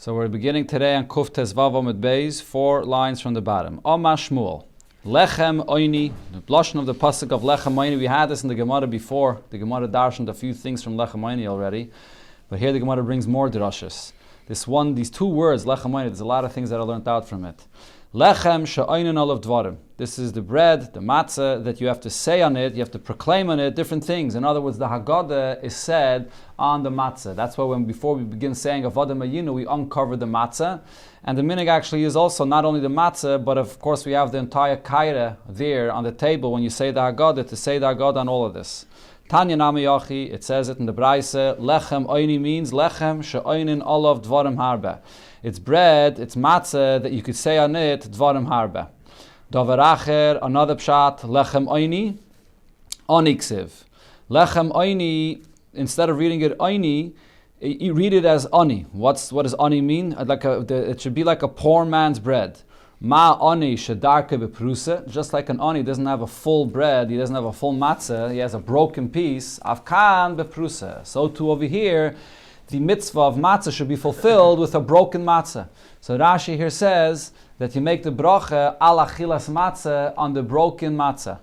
So we're beginning today on Kuf Tezvav Amud Beis, 4 lines from the bottom. Omar Shmuel, Lechem Oini, the blushing of the pasuk of Lechem Oini. We had this in the Gemara before. The Gemara darshaned a few things from Lechem Oini already, but here the Gemara brings more drashas. These two words, Lechem Oini, there's a lot of things that I learned out from it. Lechem she'oinin olav dvarim. This is the bread, the matzah, that you have to say on it, you have to proclaim on it different things. In other words, the Haggadah is said on the matzah. That's why before we begin saying Avodah Mayinu, we uncover the matzah. And the minig actually is also not only the matzah, but of course we have the entire kaira there on the table when you say the Haggadah, to say the Haggadah on all of this. Tanya Nami Yochi, it says it in the Braise, Lechem Oini means Lechem she'oinin olav dvarim harba. It's bread, it's matzah that you could say on it dvarim harba. Davar acher, another pshat, Lechem Oini, oniksiv. Lechem Oini, instead of reading it Oini, you read it as Oni. What does Oni mean? It should be like a poor man's bread. Ma Oni shedarke beprusa, just like an Oni doesn't have a full bread, he doesn't have a full matzah, he has a broken piece. Avkan beprusa. So too over here, the mitzvah of matzah should be fulfilled with a broken matzah. So Rashi here says that you make the bracha al achilas matzah on the broken matzah.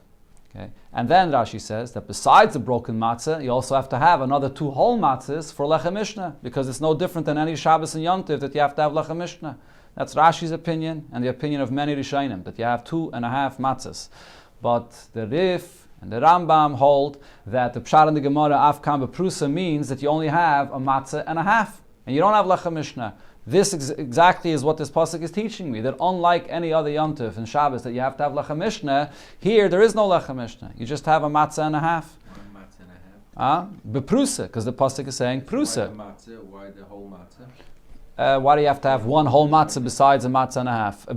Okay? And then Rashi says that besides the broken matzah, you also have to have another 2 whole matzahs for lechem mishnah, because it's no different than any Shabbos and Yom Tov that you have to have lechem mishnah. That's Rashi's opinion and the opinion of many Rishonim, that you have 2.5 matzahs. But the Rif and the Rambam hold that the Pshat in the Gemara Afkam Beprusa means that you only have a matzah and a half, and you don't have lechem mishnah. This exactly is what this pasuk is teaching me, that unlike any other Yom Tov and Shabbos that you have to have lechem mishnah, here there is no lechem mishnah. You just have a matzah and a half. One matzah and a half. Beprusa, because the pasuk is saying prusa. Why the matzah? Why the whole matzah? Why do you have to have 1 whole matzah besides a matzah and a half?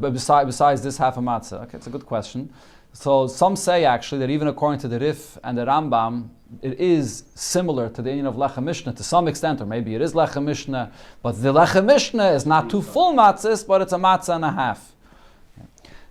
Besides this half a matzah? Okay, it's a good question. So some say actually that even according to the Rif and the Rambam, it is similar to the union of Lechem Mishnah to some extent, or maybe it is Lechem Mishnah, but the Lechem Mishnah is not 2 full matzahs, but it's a matzah and a half.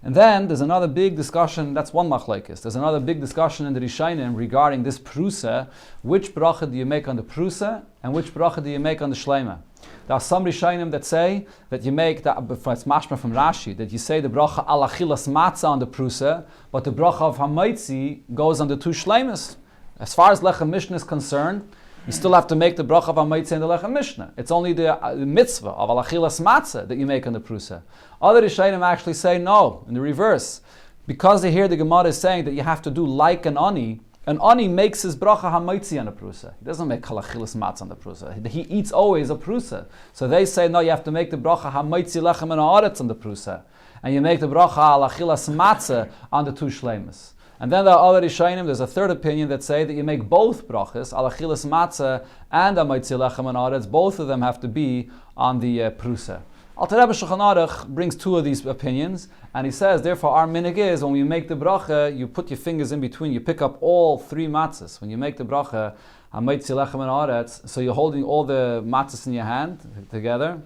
And then there's another big discussion, that's one machlekes. There's another big discussion in the Rishonim regarding this prusa. Which bracha do you make on the prusa, and which bracha do you make on the shleima? There are some Rishonim that say that you make, it's mashma from Rashi, that you say the bracha al achilas matzah on the prusa, but the bracha of hamaitzi goes on the 2 shleimas. As far as Lechem Mishnah is concerned, you still have to make the bracha of hamaitzi in the Lechem Mishnah. It's only the mitzvah of al achilas matzah that you make on the prusa. Other Rishonim actually say no, in the reverse. Because they hear the Gemara is saying that you have to do like an Ani makes his bracha hamaitzi on the prusa. He doesn't make kalachilas matz on the prusa. He eats always a prusa. So they say, no, you have to make the bracha hamaitzi lechem and haaretz on the prusa. And you make the bracha alachilas matzah on the 2 shleimus. And then there are other Rishonim, there's a third opinion that say that you make both brachas, alachilas matzah and hamaitzi lechem and haaretz. Both of them have to be on the prusa. Alter Rebbe Shulchan Aruch brings 2 of these opinions, and he says, therefore, our minig is, when you make the bracha, you put your fingers in between, you pick up all 3 matzahs. When you make the bracha, hamaitzi lechem and haaretz, so you're holding all the matzahs in your hand together,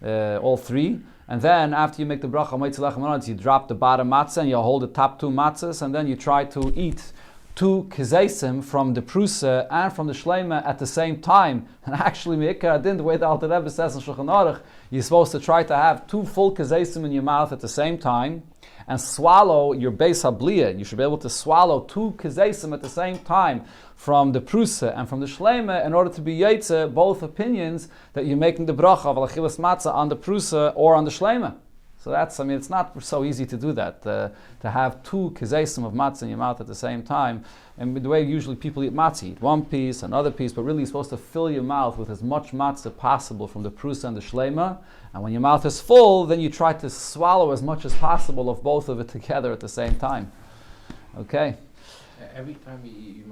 all 3, and then after you make the bracha, hamaitzi lechem and haaretz, you drop the bottom matzah, and you hold the top 2 matzahs, and then you try to eat 2 kezesim from the prusa and from the shleima at the same time. And actually, me'ikar adin, the way the Alter Rebbe says in Shulchan Aruch, you're supposed to try to have 2 full kezesim in your mouth at the same time and swallow your beis habliya. You should be able to swallow 2 kezesim at the same time from the prusa and from the shleima in order to be yetze both opinions that you're making the bracha of alachilas matzah on the prusa or on the shleima. So it's not so easy to do that, to have 2 kezesim of matzah in your mouth at the same time. And the way usually people eat matzah, eat 1 piece, another piece, but really you're supposed to fill your mouth with as much matzah possible from the prusa and the shleima. And when your mouth is full, then you try to swallow as much as possible of both of it together at the same time. Okay? Every time you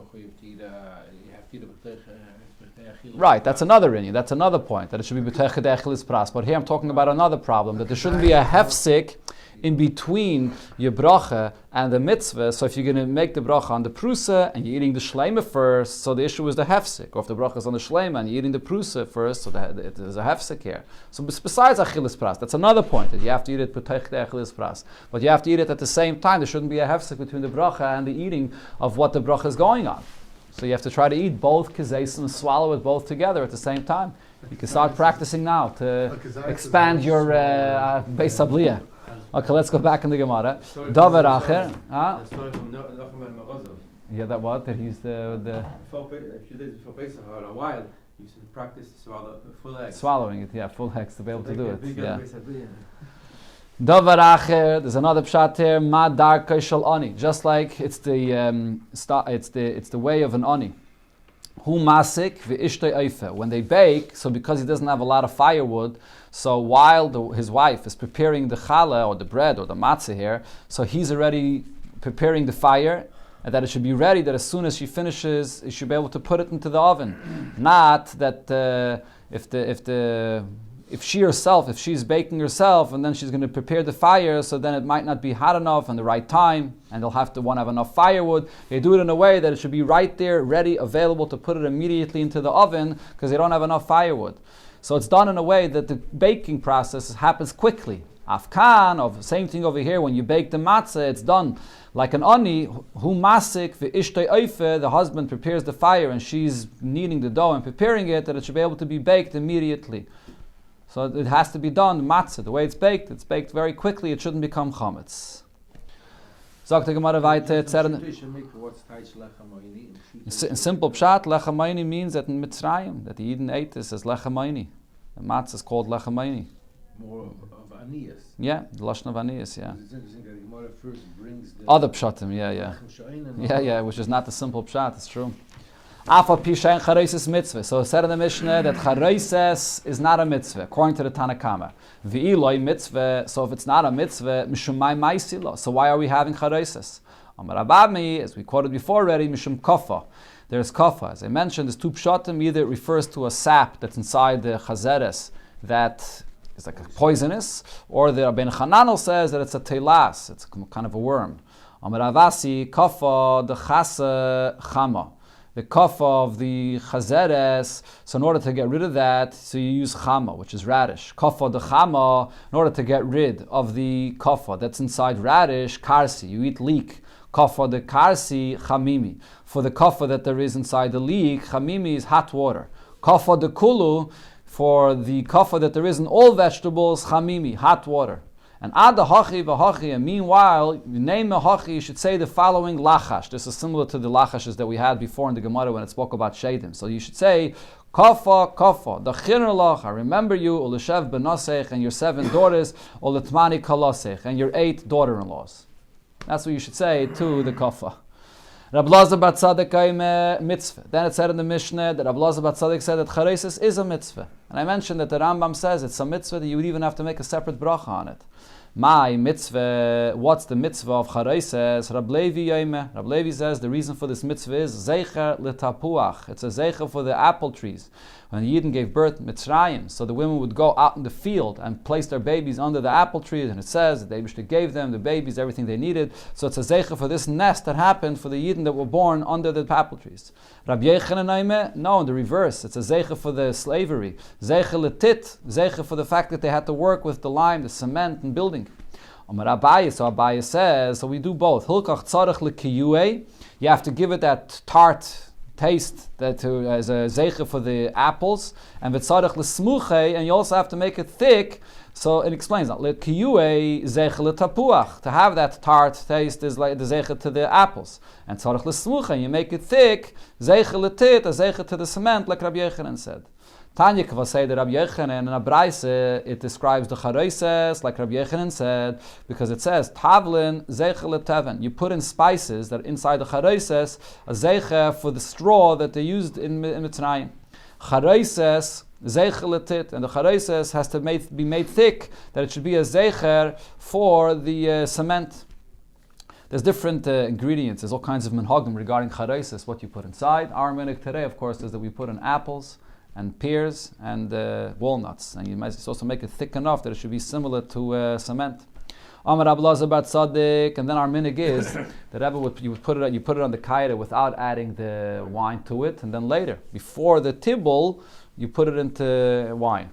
have to eat right, that's another inyan. That's another point, that it should be b'teicha de'echilis pras. But here I'm talking about another problem, that there shouldn't be a hefsik in between your bracha and the mitzvah. So if you're going to make the bracha on the prusa and you're eating the shleima first, so the issue is the hefsik. Or if the bracha is on the shleima and you're eating the prusa first, so there's a hefsik here. So besides achilis pras, that's another point, that you have to eat it b'teicha de'echilis pras. But you have to eat it at the same time. There shouldn't be a hefsik between the bracha and the eating of what the bracha is going on. So you have to try to eat both kezesim and swallow it both together at the same time. You can start practicing now to expand your Beis Abliya. Okay, let's go back in the Gemara. Davar acher. Yeah, that what? That he's the. If you did it for Pesach for a while, you should practice full eggs. Swallowing it, yeah, full eggs to be able to do it. Yeah. Davar acher. There's another pshat here. Ma darkei shel ani. Just like it's the way of an ani. Hu masik v'ishtei eife. When they bake, so because he doesn't have a lot of firewood, so while his wife is preparing the challah or the bread or the matzah here, so he's already preparing the fire, and that it should be ready, that as soon as she finishes, he should be able to put it into the oven. Not that if she's baking herself, and then she's going to prepare the fire, so then it might not be hot enough and the right time, and they'll have to want to have enough firewood. They do it in a way that it should be right there, ready, available to put it immediately into the oven, because they don't have enough firewood. So it's done in a way that the baking process happens quickly. Afkan, same thing over here, when you bake the matzah, it's done like an ani, hu masik v'ishtei oife, the husband prepares the fire and she's kneading the dough and preparing it, that it should be able to be baked immediately. So it has to be done, matzah, the way it's baked very quickly, it shouldn't become chametz. Sagt the Gemara weiter, in simple pshat, lechamayni means that in Mitzrayim, that the Yidden ate this as lechamayni. The matzah is called lechamayni. More of aniyas. Yeah, the lashon of aniyas, yeah. It's interesting that the Gemara first brings the other pshatim, yeah, which is not the simple pshat, it's true. Afa pishayin chareises mitzvah. So it said in the Mishnah that chareises is not a mitzvah, according to the Tanakama. V'iloi mitzvah, so if it's not a mitzvah, mishumai maisilo. So why are we having chareises? Amar Abami, as we quoted before already, mishum kofa. There's kofa. As I mentioned, there's two pshatim. Either it refers to a sap that's inside the chazeres that is like a poisonous, or the Rabbeinu Chananel says that it's a telas, it's kind of a worm. Amar Avasi, kofa the chasa chama. The kafa of the chazeres, so in order to get rid of that, so you use chama, which is radish. Kafa the chama, in order to get rid of the kafa that's inside radish, karsi, you eat leek. Kafa the karsi, chamimi. For the kafa that there is inside the leek, chamimi is hot water. Kafa the kulu, for the kafa that there is in all vegetables, chamimi, hot water. And ad hachi v'hachi, and meanwhile, you name a hachi, you should say the following lachash. This is similar to the lachashes that we had before in the Gemara when it spoke about shadim. So you should say, kafa, kafa, the lach, I remember you, u'leshev benosech, and your 7 daughters, u'letmani kalosech, and your 8 daughter-in-laws. That's what you should say to the kafa. Rab Lazar bat Tzaddik mitzvah. Then it said in the Mishnah that Rab Lazar bat Tzaddik said that chareises is a mitzvah. And I mentioned that the Rambam says it's a mitzvah that you would even have to make a separate bracha on it. My mitzvah, what's the mitzvah of chareises? Rab Levi Yoime. Rab Levi says the reason for this mitzvah is zeicher letapuach. It's a zeicher for the apple trees. When the Yidden gave birth in Mitzrayim, so the women would go out in the field and place their babies under the apple trees, and it says that the Eibishter gave them, the babies, everything they needed. So it's a zeicher for this nest that happened for the Yidden that were born under the apple trees. Rabbi Yechanan Yoime, no, in the reverse. It's a zeicher for the slavery. Zeicher letit, zeicher for the fact that they had to work with the lime, the cement, and building. Amar Abaye, so Abaye says, so we do both. Hilkach tzarech lekiyuei, you have to give it that tart taste that as a zeicher for the apples, and v'tzarech lesmuche, and you also have to make it thick. So it explains that lekiyuei zeicher letapuach, to have that tart taste is like the zeicher to the apples, and tzarech lesmuche, you make it thick, zeicher letit, a zeicher to the cement, like Rabbi Yechanan said. Tanya Kva say that Rabbi Yechanan in a Braise, it describes the chareises like Rabbi Yechanan said, because it says tavlin zeicher leteven. You put in spices that are inside the chareises, a zeicher for the straw that they used in Mitzrayim. Chareises zeicher letit, and the chareises has to be made thick, that it should be a zeicher for the cement. There's different ingredients. There's all kinds of minhagim regarding chareises, what you put inside. Our minhag today, of course, is that we put in apples and pears and walnuts, and you might also make it thick enough that it should be similar to cement. Amar Rab Lazar bat Tzaddik, and then our minhag is that you put it on the kaira without adding the wine to it, and then later, before the tibble, you put it into wine.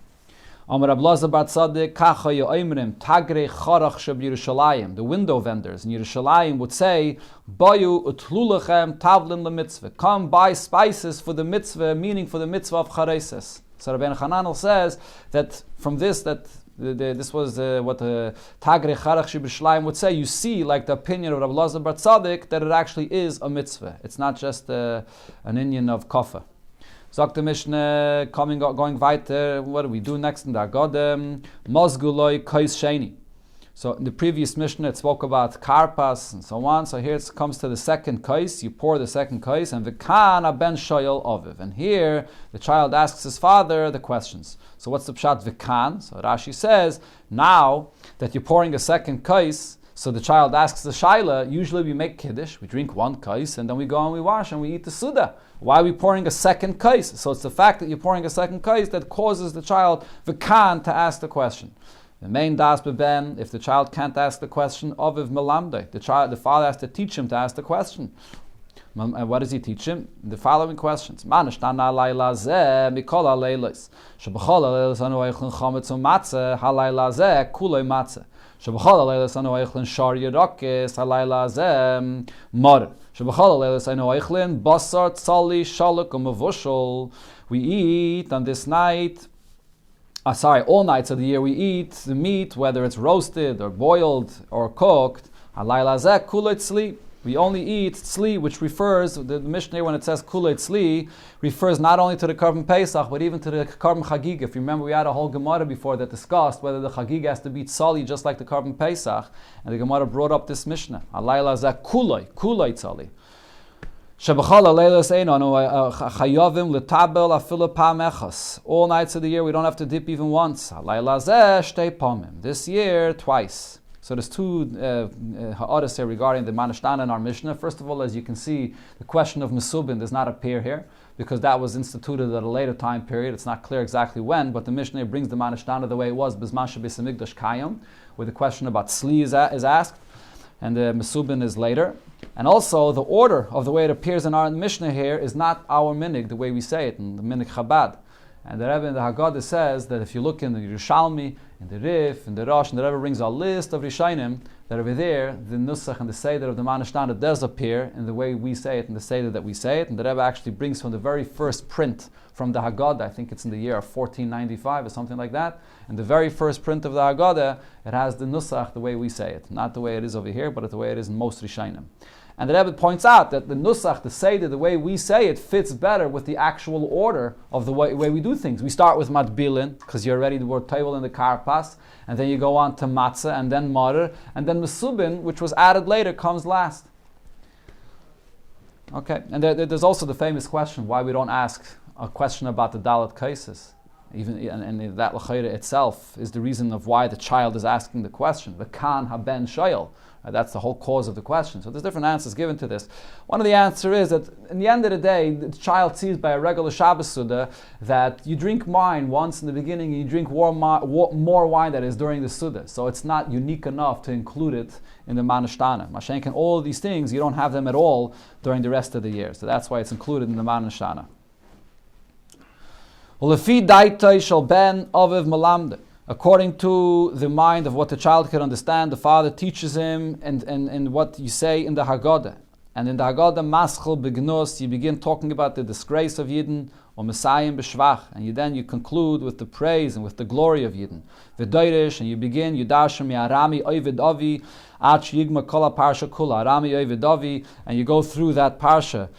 Amar Rab Lazar bat Tzaddik, kacha yoimrim tagre charach sheb Yerushalayim. The window vendors in Yerushalayim would say, "Bayu utlulachem tavlin lemitzvah." Come buy spices for the mitzvah, meaning for the mitzvah of chareises. So Rabbeinu Hananel says that from this, this was what the Tagre Charach Shibishlayim would say. You see, like the opinion of Rabbi Elazar Bar Tzaddik, that it actually is a mitzvah. It's not just an inyan of kofa. Sagt the Mishnah, going weiter, what do we do next in the Haggadah? Mozguloi Kais Sheni. So in the previous Mishnah, it spoke about karpas and so on. So here it comes to the second kais. You pour the second kais, and v'kan ben shoyel oviv. And here the child asks his father the questions. So what's the pshat v'kan? So Rashi says, now that you're pouring a second kais, so the child asks the shaila. Usually we make kiddush, we drink one kais, and then we go and we wash and we eat the suda. Why are we pouring a second kais? So it's the fact that you're pouring a second kais that causes the child v'kan to ask the question. The main das beben, if the child can't ask the question, oviv melamde. The father has to teach him to ask the question. And what does he teach him? The following questions. Manishtana layla zeh mikol haleilos. Shebachol haleilos anu eichlin chometz u'matzeh halayla zeh kulei matzeh. Shebachol haleilos anu eichlin shar yerokes halayla zeh mor. Shebachol haleilos anu eichlin basar tzali shaluk u'mevushol. We eat on this night. All nights of the year we eat the meat, whether it's roasted or boiled or cooked. We only eat tzli, which refers, the Mishnah when it says kulei tzli, refers not only to the Korban Pesach, but even to the Korban Chagig. If you remember, we had a whole Gemara before that discussed whether the Chagig has to be tzali just like the Korban Pesach, and the Gemara brought up this Mishnah. Alayla zeh kulei tzali. All nights of the year we don't have to dip even once. This year, twice. So there's two ha'adas here regarding the Manashtana in our Mishnah. First of all, as you can see, the question of Mesubin does not appear here, because that was instituted at a later time period. It's not clear exactly when, but the Mishnah brings the Manashtana the way it was, Bizman Shebeis Hamikdash Kayim, where the question about Tzli is asked, and the Mesubin is later. And also, the order of the way it appears in our Mishnah here is not our minig, the way we say it, in the minig Chabad. And the Rebbe in the Haggadah says that if you look in the Yerushalmi, in the Rif, in the Rosh, and the Rebbe brings a list of Rishayim, that over there, the Nusach and the Seder of the Manashtana does appear in the way we say it, in the Seder that we say it. And the Rebbe actually brings from the very first print from the Haggadah, I think it's in the year of 1495 or something like that. In the very first print of the Haggadah, it has the Nusach the way we say it. Not the way it is over here, but the way it is in most Rishayim. And the Rebbe points out that the Nusach, the Seder, the way we say it, fits better with the actual order of the way we do things. We start with Matbilin, because you already the word Tevel in the Karpas, and then you go on to Matzah, and then Marer, and then Mesubin, which was added later, comes last. Okay, and there's also the famous question, why we don't ask a question about the Dalet Kaisis. Even and that L'chayre itself is the reason of why the child is asking the question. The Kan haben Shoyel. That's the whole cause of the question. So there's different answers given to this. One of the answers is that in the end of the day, the child sees by a regular Shabbos Suda that you drink wine once in the beginning and you drink more wine, that is, during the Suda. So it's not unique enough to include it in the Manashtana. Mashenkin, all of these things, you don't have them at all during the rest of the year. So that's why it's included in the Manashtana. Lefi daitai shall ben aviv malamde. According to the mind of what the child can understand, the father teaches him and what you say in the Haggadah. And in the Haggadah, Maschel Begnos, you begin talking about the disgrace of Yidden, or Messiah B'Shvach, and you conclude with the praise and with the glory of Yidden. V'doirish, and you begin, Yudashim Yarami Ovid Avi, Ach Yigma Kola Parsha Kula, Arami Ovid Avi, and you go through that Parsha,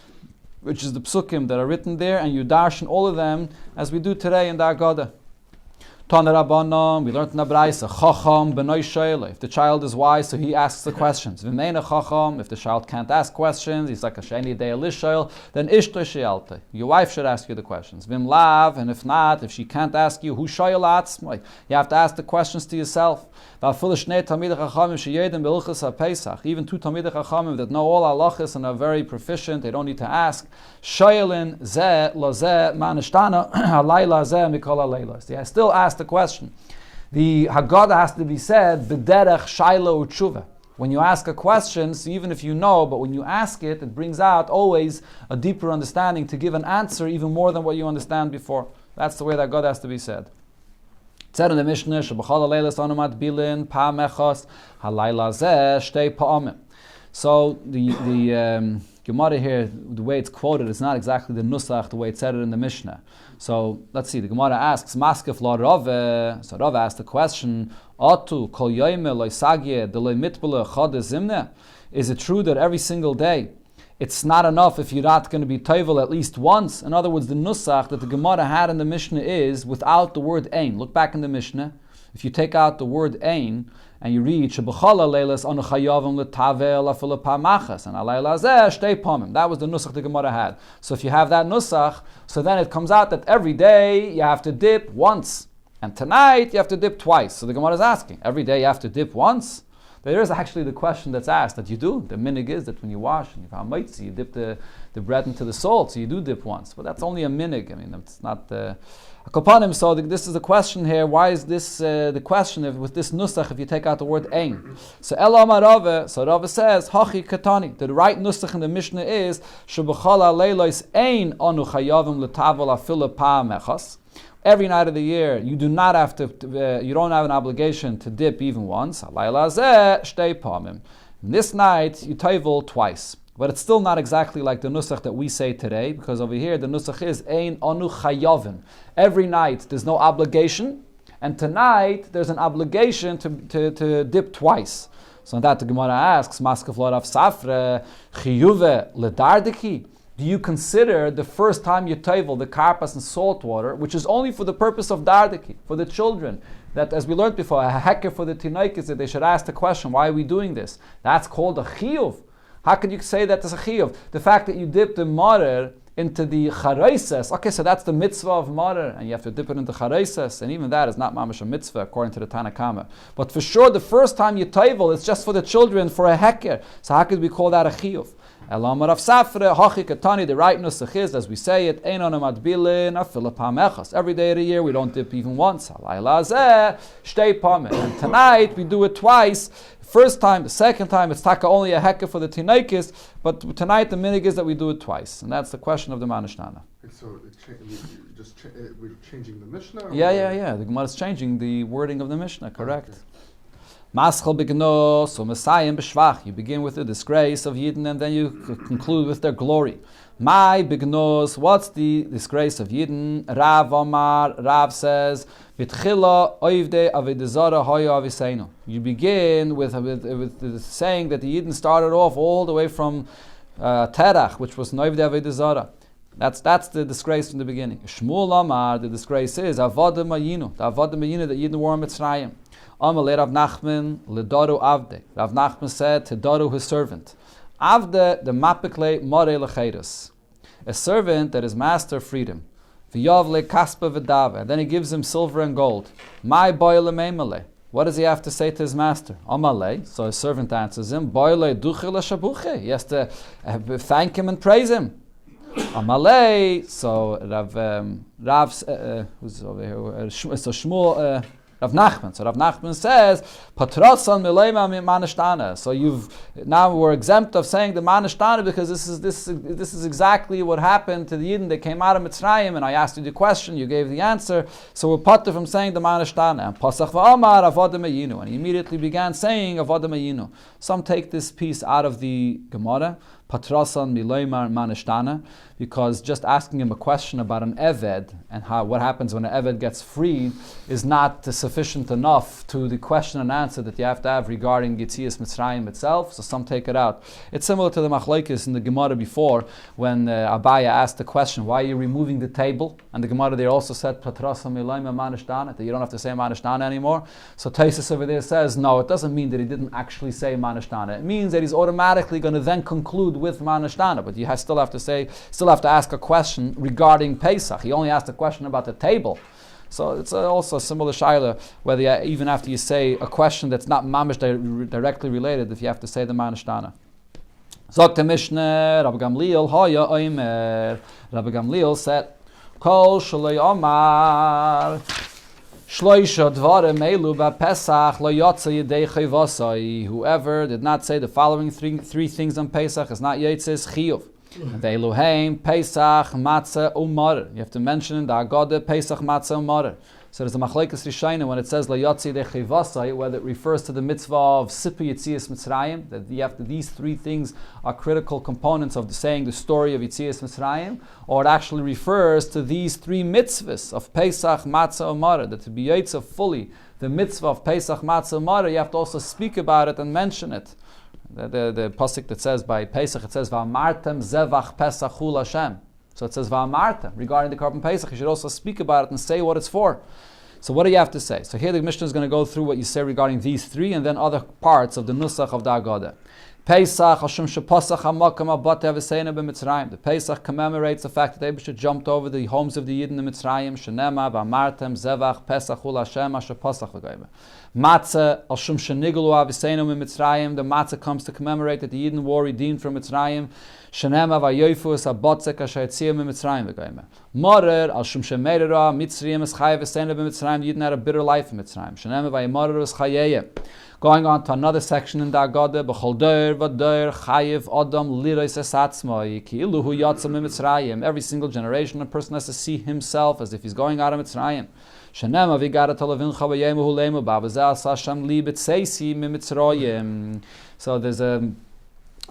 which is the psukim that are written there, and you darshan all of them, as we do today in the Haggadah. Tana Rabbanon, we learned in the Braisa, Chacham b'noi sheile. If the child is wise, so he asks the questions. V'meina Chacham, if the child can't ask questions, he's like a sheni dei lishail, then ishto she'alte. Your wife should ask you the questions. V'im lav, and if not, if she can't ask you, hu sheil atzmai. You have to ask the questions to yourself. Even two Talmidei Chachamim that know all halachas and are very proficient, they don't need to ask. Sheilin zeh lazeh manashtana halayla zeh mikol halaylos. They still ask the question. The Haggadah has to be said b'derech shaila u'tshuva. When you ask a question, so even if you know, but when you ask it, it brings out always a deeper understanding to give an answer even more than what you understand before. That's the way that God has to be said. It said in the Mishnah, Shebachal halaylas anumat bilin pa'amechos halayla zeh shtei pa'amim. So the Gemara here, the way it's quoted, is not exactly the nusach, the way it said it in the Mishnah. So let's see. The Gemara asks, "Maskef la Rave." So Rave asked the question, "Atu kol yoyme loisagye delay mitbele chade zimne." Is it true that every single day it's not enough if you're not going to be toivel at least once? In other words, the nusach that the Gemara had in the Mishnah is without the word ein. Look back in the Mishnah. If you take out the word ein and you read shebachala leilas anu chayavim letavel afilu pamachas and alayla zeh shtei pamim. That was the nusach the Gemara had. So if you have that nusach, so then it comes out that every day you have to dip once, and tonight you have to dip twice. So the Gemara is asking, every day you have to dip once? There is actually the question that's asked that you do. The minig is that when you wash and you have maitzi, you dip the bread into the salt, so you do dip once. But that's only a minig. I mean, it's not a kopanim. So this is the question here. Why is this the question with this nusach if you take out the word ein? So Elamar Rave, so Rave says, Hachi Katani. The right nusach in the Mishnah is Shebachala leilois ein anu chayavim letavel afilu pa mechas. Every night of the year, you do not have to. You don't have an obligation to dip even once. This night you toivel twice, but it's still not exactly like the nusach that we say today, because over here the nusach is ein anu chayavim. Every night there's no obligation, and tonight there's an obligation to dip twice. So that the Gemara asks, Maskef Lorav Safre chiyuve ledardiki. Do you consider the first time you toivel the karpas and salt water, which is only for the purpose of dardiki, for the children, that as we learned before, a heker for the tinaikis, that they should ask the question, why are we doing this? That's called a chiyuv. How could you say that as a chiyuv? The fact that you dip the marer into the charaises, okay, so that's the mitzvah of marer, and you have to dip it into charaises, and even that is not mamash a mitzvah according to the Tanakama. But for sure, the first time you toivel, it's just for the children, for a heker. So how could we call that a chiyuv? Elamar Rav Safre, Hachi Katani, the right nusach is, as we say it, Ein anu madbilin afilu pamechas. Every day of the year we don't dip even once. Halayla zeh shtei pamim. And tonight we do it twice. First time, the second time, it's taka only a hekah for the tinaikis, but tonight the minig is that we do it twice. And that's the question of the Manashtana. So we're changing the Mishnah? Yeah. The Gemara is changing the wording of the Mishnah, correct? Okay. Maschal begnos, so Messiah b'shvach. You begin with the disgrace of Yidden and then you conclude with their glory. My begnos, what's the disgrace of Yidden? Rav Omar, Rav says, B'tchila oivde avedizara hoya aviseinu. You begin with the saying that the Yidden started off all the way from Terach, which was Noivde avedizara. That's the disgrace from the beginning. Shmuel Omar, the disgrace is Avodah Mayinu, the Avodah Mayinu that Yidden wore in Mitzrayim. Amalei Rav Nachman ledoru avde. Rav Nachman said to Doru his servant, Avde the mapikle more lecheirus. A servant that his master freed him. V'yavle kaspa v'dave. And then he gives him silver and gold. My boile meimale. What does he have to say to his master? Amalei. So his servant answers him, Boile duche l'shabuche. He has to thank him and praise him. Amalei. So who's over here? So Shmuel. Rav Nachman. So Rav Nachman says, Patrosan mileima manashtana. So now we're exempt of saying the manashtana because this is exactly what happened to the Yidden. They came out of Mitzrayim, and I asked you the question, you gave the answer. So we're patur from saying the manashtana. And Pasach va'amar avodah mayinu. And he immediately began saying avodah mayinu. Some take this piece out of the Gemara, Patrosan mileima manashtana, because just asking him a question about an eved and what happens when an eved gets freed is not sufficient enough to the question and answer that you have to have regarding Yetzias Mitzrayim itself. So some take it out. It's similar to the machlokes in the Gemara before when Abaya asked the question, why are you removing the table? And the Gemara there also said Patrasa milayma manashtana, that you don't have to say manashtana anymore. So Taisus over there says, no, it doesn't mean that he didn't actually say manashtana. It means that he's automatically going to then conclude with manashtana, but you still have to ask a question regarding Pesach. He only asked a question about the table. So it's also a similar shaila, whether even after you say a question that's not mamish directly related, if you have to say the manashtana. Zok the Mishnah, Rabbi Gamliel, Hoya Oimer. Rabbi Gamliel said, Kol Shaloi Omar, Shloisha Dvarem Elu Pesach Lo Yotze Yedei Chayvosai. Whoever did not say the following three things on Pesach is not Yetzes Chiyuv. The Eluheim, Pesach, Matzah, Umar. You have to mention in the Agada, Pesach, Matzah, Umar. So there's a machlekes rishonim when it says layatzi dechivasai, whether it refers to the mitzvah of sipu yitzias Mitzrayim, that you have to, these three things are critical components of saying the story of Yitzias Mitzrayim, or it actually refers to these three mitzvahs of Pesach, Matzah, and Maror, that to be Yitzah fully the mitzvah of Pesach, Matzah, and Maror, you have to also speak about it and mention it. The pasuk that says by Pesach, it says Va'amartem zevach Pesach hu Hashem. So it says Va'amartem regarding the Korban Pesach. You should also speak about it and say what it's for. So what do you have to say? So here the Mishnah is going to go through what you say regarding these three, and then other parts of the nusach of the Haggadah. Pesach, Hashem shepasach hamakam abate v'seina b'Mitzrayim. The Pesach commemorates the fact that Eibusha jumped over the homes of the Yidden in Mitzrayim. Shenema v'amartem zevach Pesach hu Hashem asher pasach v'gayim. Matzah, Hashem sheniglu v'seina b'Mitzrayim. The matzah comes to commemorate that the Yidden were redeemed from Mitzrayim. Shenema v'yoifu es abotzek asher etziyah b'Mitzrayim v'gayim. Morer, Hashem shemerera Mitzrayim es chayev v'seina b'Mitzrayim. Yidden had a bitter life in Mitzrayim. Shenema v'yemorer es chayeyeh. Going on to another section in the Haggadah, B'chol doir v'doir chayiv adam liros es atzmai ki'ilu hu yatzam mitzrayim. Every single generation, a person has to see himself as if he's going out of Mitzrayim. Shenema v'gara talavincha v'yemu hulemu ba'vazeh asa Hashem li b'tseisi mitzrayim. So there's a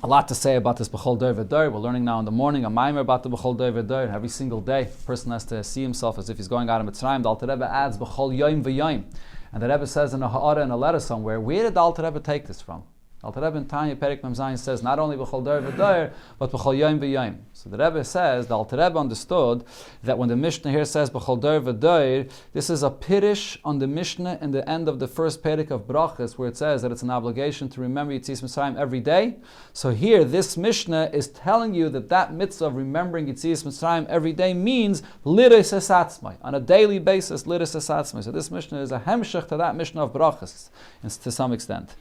lot to say about this B'chol doir v'doir. We're learning now in the morning a maimer about the B'chol doir v'doir. Every single day, a person has to see himself as if he's going out of Mitzrayim. The Alter Rebbe adds B'chol yom v'yom. And the Rebbe says in a ha'ara, in a letter somewhere, where did the Alter Rebbe take this from? Alter Rebbe in Tanya Perek Mem Zayin says not only b'chol doir v'doir, but b'chol yom v'yom. So the Rebbe says, the Alter Rebbe understood that when the Mishnah here says b'chol doir v'doir, this is a pirish on the Mishnah in the end of the first Perek of Brachas, where it says that it's an obligation to remember Yitzias Mitzrayim every day. So here, this Mishnah is telling you that that mitzvah of remembering Yitzias Mitzrayim every day means liris esatzmai, on a daily basis, liris esatzmai. So this Mishnah is a hemshech to that Mishnah of Brachas, to some extent.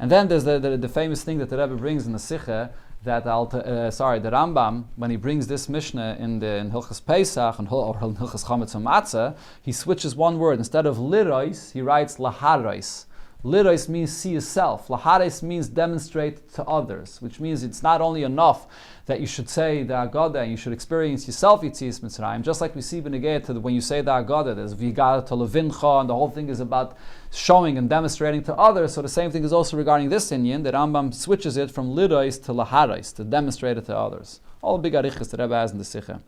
And then there's the famous thing that the Rebbe brings in the Sikha, that the Rambam, when he brings this Mishnah in Hilchas Pesach or Hilchas Chametz Matzah, he switches one word. Instead of lirois, he writes laharois. Lirois means see yourself. Laharois means demonstrate to others, which means it's not only enough that you should say the Haggadah and you should experience yourself Yitzias Mitzrayim, just like we see B'negei when you say the Haggadah, there's V'gara to Levincha, and the whole thing is about showing and demonstrating to others. So the same thing is also regarding this inyan, that Rambam switches it from lirois to laharois, to demonstrate it to others. All big arichas the Rebbe has in the Sikha.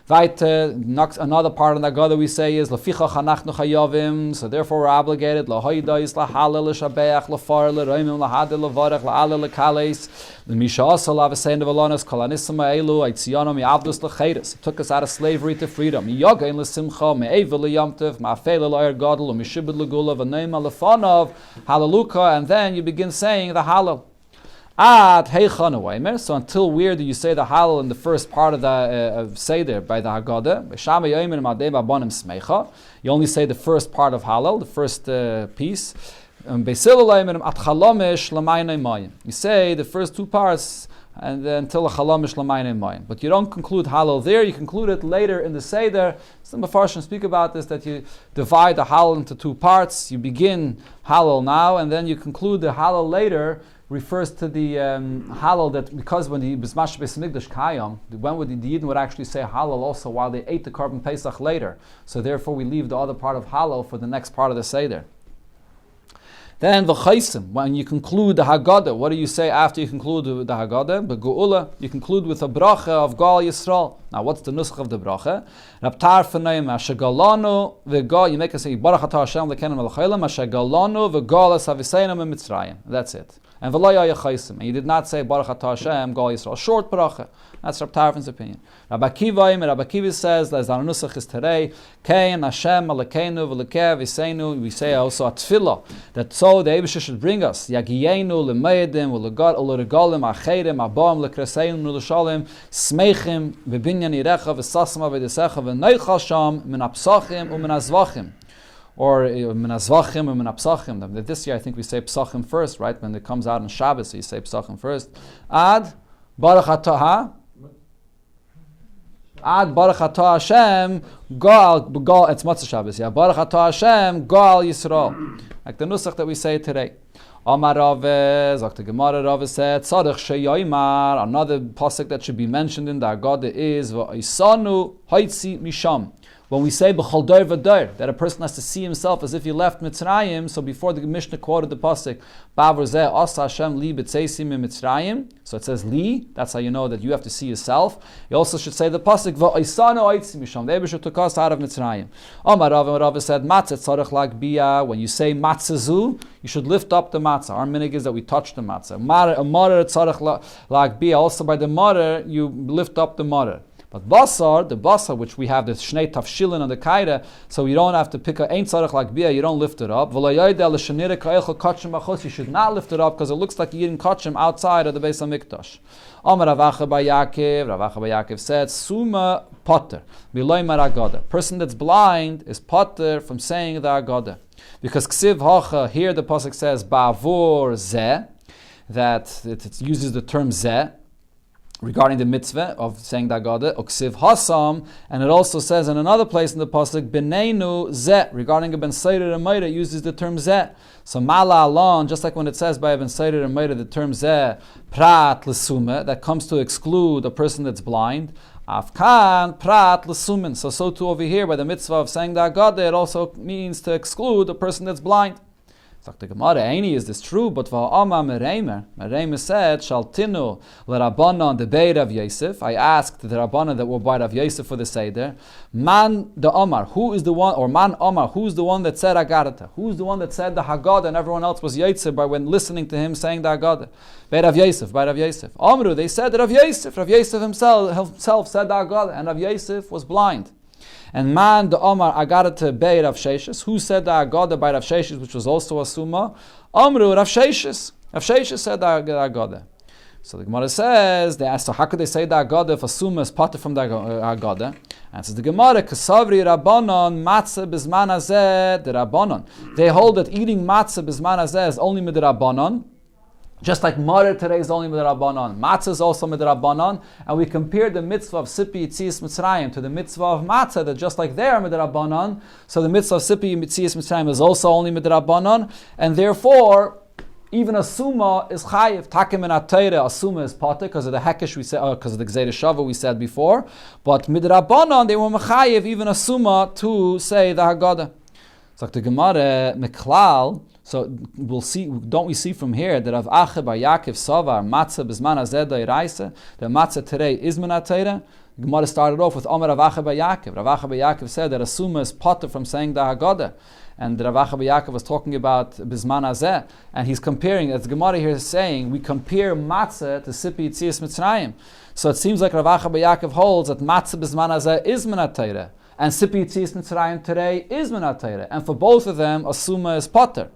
Another part of the Haggadah we say is Lefichach anachnu chayavim. So therefore we're obligated lahoidais lahalel l'shabeach lefar l'roimim lahadel levarech la'alel lekales l'misha asal avesein devalonas kolanisma elu aitziano mi'avdus l'cheiris. It took us out of slavery to freedom. Miyogain l'simcha me'eva l'yamtiv ma'afel l'ayr gadol u'mishibud l'gula v'neima l'fanov hallelujah. And then you begin saying the Hallel. So until where do you say the Hallel in the first part of the Seder by the Haggadah? You only say the first part of Hallel, the first piece. You say the first two parts and then until a Chalamish L'mayne Mayim. But you don't conclude Hallel there, you conclude it later in the Seder. Some Mefarshim speak about this, that you divide the Hallel into two parts. You begin Hallel now and then you conclude the Hallel later. Refers to the Hallel that because when the Bismash Beis Mikdash Kayam, when would the Yidden would actually say Hallel also while they ate the Korban Pesach later. So therefore we leave the other part of Hallel for the next part of the Seder. Then v'chaisim, when you conclude the Haggadah, what do you say after you conclude the Haggadah? B'ge'ula, you conclude with a bracha of Gal Yisrael. Now what's the nusach of the bracha? Raptar f'neim ashegalanu v'gal, you make us say Baruch atah Hashem l'kenim l'chaylam ashegalanu v'gal es haviseinu mitzrayim. That's it. And v'lo yachaisim, and you did not say Baruch atah Hashem Gal Yisrael. Short bracha. That's Rab Tarfon's opinion. Rabbi Akiva says, as our nusach is today, Kain Hashem Alekeinu v'lekev Yiseinu. We say also a tefillah that so the Eibusha should bring us Yagiyeinu lemeyedim uleregalim acherim abam lekreseinu l'shalim smeichim v'binyan yirecha v'sasma v'desecha v'neichal sham min apsachim u'min azvachim. Or min azvachim u'min apsachim. This year I think we say psachim first, right? When it comes out on Shabbos, so you say psachim first. Ad Baruch atah Ad Baruch atah Hashem Gal, it's Matzah Shabbos, yeah. Baruch atah Hashem Gal Yisrael. Like the nusach that we say today. Amar Rav, Dr. Gemara Rav said, Tzarech sheyoymar, another pasuk that should be mentioned in the Haggadah is V'isanu haitzi misham. when we say b'chol doir v'doir, that a person has to see himself as if he left Mitzrayim, so before the Mishnah quoted the pasuk, Ba'avur zeh asa Hashem li b'tzeisim in Mitzrayim, so it says li, that's how you know that you have to see yourself. You also should say the pasuk, v'oisanu oitzim misham, the Eibusher took us out of Mitzrayim. Omar Rav, and Rav said, matzah tzarech lagbiya, when you say matzazu, you should lift up the matzah. Our minhag is that we touch the matzah. A marer tzarech lagbiya, also by the marer, you lift up the marer. But basar, the basar, which we have the shnei tafshilin on the kaira, so you don't have to pick a ein tzarech like bia, you don't lift it up. You should not lift it up because it looks like you're eating kachim outside of the Beis HaMikdash. Amar Rav Acha bar Yaakov said, Suma potter, biloy maragada. Person that's blind is potter from saying the agada. Because ksiv hacha, here the pasuk says, ba'avur zeh, that it uses the term zeh, regarding the mitzvah of saying the Agada, Uksiv Hasam, and it also says in another place in the pasuk, B'neinu Zeh, regarding a Ben Seirer and Meira, uses the term Zeh. So Mala Alon, just like when it says by a Ben Seirer and Meira, the term Zeh, Prat L'sume, that comes to exclude a person that's blind, Afkan Prat L'sumen. So too over here, by the mitzvah of saying the Agada, it also means to exclude a person that's blind. The Gemara, Aini, is this true? But Va'ama Mereimer said, Shaltinu l'Rabbanan the Beir of Yosef. I asked the Rabbanan that were by Rav Yosef for the Seder. Man the Omar, who is the one, or Man Omar, who's the one that said Agadata? Who's the one that said the Haggadah and everyone else was Yosef by when listening to him saying the Haggadah? Beir of Yosef. Amru, they said that Rav Yosef himself said the Haggadah, and Rav Yosef was blind. And man the Omar Agadata Bei Rav Sheshes, who said the Agada by Rav Sheshes, which was also a Summa? Amru Rav Sheshes. Rav Sheshes said the Agada. So the Gemara says, they asked, so how could they say the Agada if a Summa is parted from the Agada? And says the Gemara, Kasavri Rabbanon Matzah Bizman Hazeh the Rabbanon. They hold that eating Matzah Bizman Hazeh is only mid Rabbanon. Just like Marer today is only Midrabanan, Matzah is also Midrabanan, and we compare the mitzvah of Sipi Yitzias Mitzrayim to the mitzvah of Matzah, that just like they are Midrabanan, so the mitzvah of Sipi Yitzias Mitzrayim is also only Midrabanan, and therefore, even a Summa is Chayiv. Takim in Atayra, a Summa is Pater, because of the Hekesh we said, because of the Gzeir Shava we said before, but Midrabanan, they were Mechayiv, even a Summa, to say the Haggadah. So the Gemara, Meklal, so we'll see. Don't we see from here that Rav Acha bar Yaakov Savar Matzah Bizman Hazeh D'Oraisa, the Matzah today is Min HaTorah? The Gemara started off with Amar Rav Acha bar Yaakov. Rav Acha bar Yaakov said that a Summa is potter from saying the Haggadah, and Rav Acha bar Yaakov was talking about Bizman Hazeh, and he's comparing. As the Gemara here is saying, we compare Matzah to Sipi Yitzias Mitzrayim. So it seems like Rav Acha bar Yaakov holds that Matzah Bizman Hazeh is Min HaTorah, and Sipi Yitzias Mitzrayim today is Min HaTorah, and for both of them, a Summa is potter.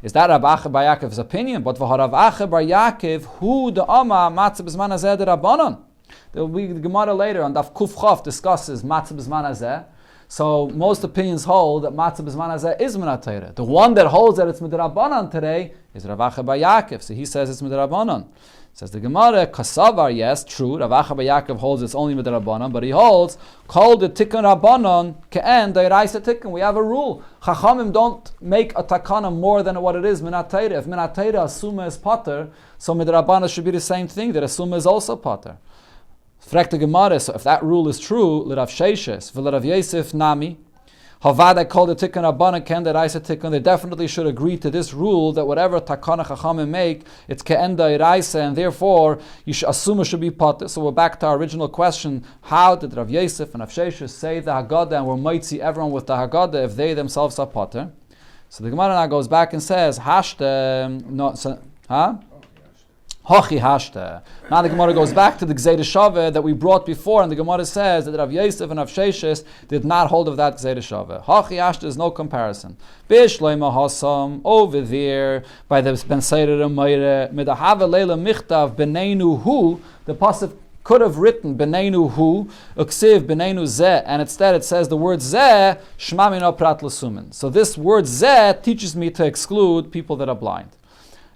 Is that Rav Acha bar Yaakov's opinion? But for Rav Acha bar Yaakov, who the Amma Matzah B'zman Hazeh the Rabbanon? There will be the Gemara later on Daf Kuf Chav discusses Matzah B'zman Hazeh. So most opinions hold that Matzah B'zman Hazeh is Min HaTorah. The one that holds that it's Midrabanan today is Rav Acha bar Yaakov. So he says it's Midrabanan. Says the Gemara, Kasavar, yes, true. Rav Acha bar Yaakov holds it's only Midrabanan, but he holds called the Tikkun Rabbanan Ke'en D'Oraisa Tikkun. We have a rule. Chachamim don't make a takana more than what it is Min HaTorah. If Min HaTorah Asuma is Pater, so Midrabanan should be the same thing, that Asuma is also Pater. Frek the Gemara, so if that rule is true, L'Rav Sheshes, V'Rav Yosef Nami, Havada called the Tikkun Rabbanan Ke'en D'Oraisa Tikkun, they definitely should agree to this rule that whatever takana chachamim make, it's Ke'en D'Oraisa, and therefore you should assume it should be Pater. So we're back to our original question: how did Rav Yosef and Rav Sheshes say the Haggadah, and we might see everyone with the Haggadah if they themselves are Pater? So the Gemara now goes back and says, Hashta, no, so, huh? Hochi hashta. Now the Gemara goes back to the Gzeir Shava that we brought before, and the Gemara says that Rav Yosef and Rav Sheshes did not hold of that Gzeir Shava. Hochi hashta is no comparison. Bishleima Hasam, over there, by the Ben Seirer and Meire, Midahava Leila Michtav, Beneinu Hu, the pasuk could have written Beneinu Hu, Uksiv Beneinu Zeh, and instead it says the word Zeh, Shmamino Prat L'Sumen. So this word Zeh teaches me to exclude people that are blind.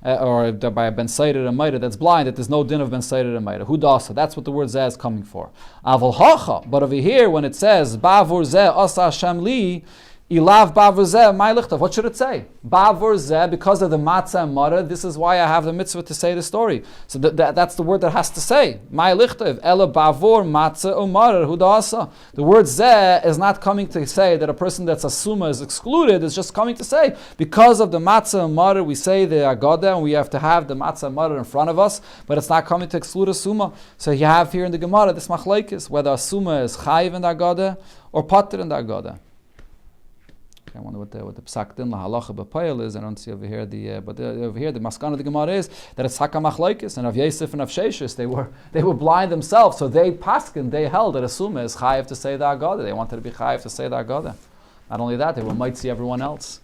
Or by a Ben Seirer and Meira that's blind, that there's no din of Ben Seirer and Meira. Who does so? That's what the word Zeh is coming for. Aval Hacha, but over here when it says Ba'avur Zeh Asa Hashem Li, Ilav bavur zeh, my lichtav. What should it say? Bavur zeh, because of the matzah and mara, this is why I have the mitzvah to say the story. So that's the word that has to say. My lichtav, ela bavur matzah umara hudasa. The word zeh is not coming to say that a person that's a suma is excluded. It's just coming to say, because of the matzah and mara, we say the agada, and we have to have the matzah and mara in front of us, but it's not coming to exclude a suma. So you have here in the Gemara this machlekes, whether a suma is chayiv in the agada or pater in the agada. I wonder what the psak din la halacha b'payil is. I don't see over here over here the maskan of the Gemara is that it's haka machlekes, and of Yosef and of Sheshis they were blind themselves, so they paskin, they held that a suma is chayiv to say the agada. They wanted to be chayiv to say the agada. Not only that, they might see everyone else.